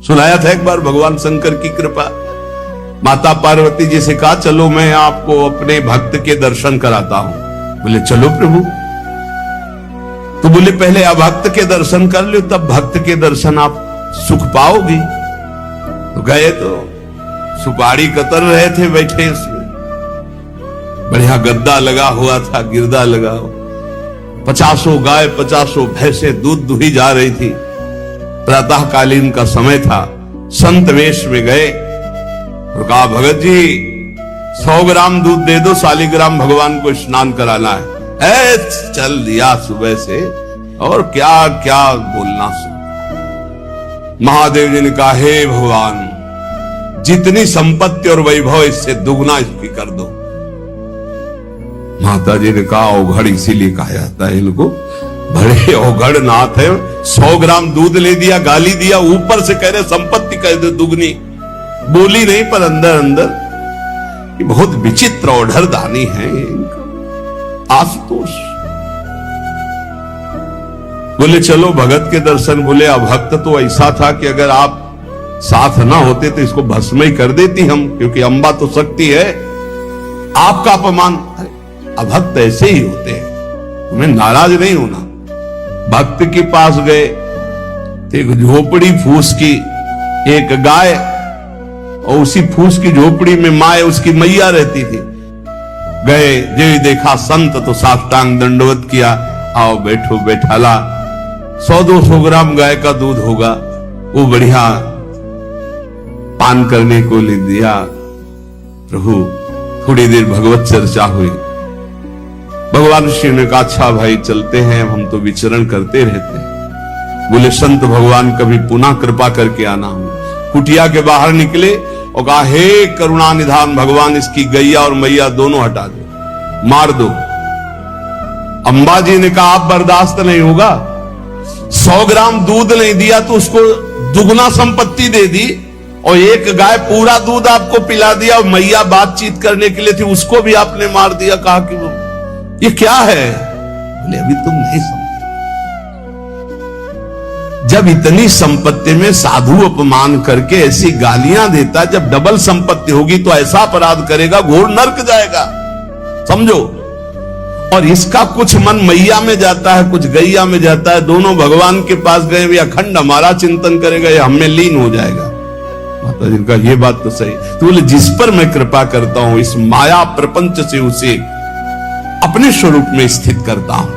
सुनाया था एक बार भगवान शंकर की कृपा, माता पार्वती जी से कहा चलो मैं आपको अपने भक्त के दर्शन कराता हूं। बोले चलो प्रभु। तो बोले पहले अभक्त के दर्शन कर लो, तब भक्त के दर्शन आप सुख पाओगी। तो गए तो सुपारी कतर रहे थे बैठे, इसमें बढ़िया गद्दा लगा हुआ था, गिरदा लगा हुआ, 50 गाय 50 भैंसे दूध दुही जा रही थी। प्रातःकालीन का समय था। संत वेश में गए और कहा भगत जी 100 ग्राम दूध दे दो, शालिग्राम भगवान को स्नान कराना है। चल दिया सुबह से, और क्या क्या बोलना सुन। महादेव जी ने कहा हे भगवान, जितनी संपत्ति और वैभव इससे दुगना इसकी कर दो। माता जी ने कहा औघड़ इसीलिए कहा जाता है इनको, बड़े औघड़ नाथ है। 100 ग्राम दूध ले दिया, गाली दिया, ऊपर से कह रहे संपत्ति कह दे दुगनी। बोली नहीं पर अंदर अंदर ये बहुत विचित्र औढ़र दानी है इनका। आशुतोष बोले चलो भगत के दर्शन। बोले अभक्त तो ऐसा था कि अगर आप साथ ना होते तो इसको भस्म ही कर देती हम, क्योंकि अंबा तो शक्ति है। आपका अपमान, अभक्त ऐसे ही होते हैं, तुम्हें नाराज नहीं होना। भक्त के पास गए, एक झोपड़ी फूस की, एक गाय, और उसी फूस की झोपड़ी में माए उसकी मैया रहती थी। गए जो देखा संत तो साष्टांग दंडवत किया, आओ बैठो बैठाला। 100-200 ग्राम गाय का दूध होगा, वो बढ़िया पान करने को ले दिया। प्रभु थोड़ी देर भगवत चर्चा हुई। भगवान शिव ने कहा अच्छा भाई चलते हैं, हम तो विचरण करते रहते हैं। बोले संत भगवान कभी पुनः कृपा करके आना। कुटिया के बाहर निकले और कहा हे करुणा निधान भगवान, इसकी गैया और मैया दोनों हटा दो, मार दो। अंबा जी ने कहा आप बर्दाश्त नहीं होगा। 100 ग्राम दूध नहीं दिया तो उसको दुगना संपत्ति दे दी, और एक गाय पूरा दूध आपको पिला दिया, और मैया बातचीत करने के लिए थी उसको भी आपने मार दिया। कहा कि ये क्या है? बोले अभी तुम नहीं समझ। जब इतनी संपत्ति में साधु अपमान करके ऐसी गालियां देता, जब डबल संपत्ति होगी तो ऐसा अपराध करेगा घोर नरक जाएगा, समझो। और इसका कुछ मन मैया में जाता है, कुछ गैया में जाता है। दोनों भगवान के पास गए, भी अखंड हमारा चिंतन करेगा, ये हमें लीन हो जाएगा। माता जी का ये बात तो सही। तो बोले जिस पर मैं कृपा करता हूं, इस माया प्रपंच से उसे अपने स्वरूप में स्थित करता हूं।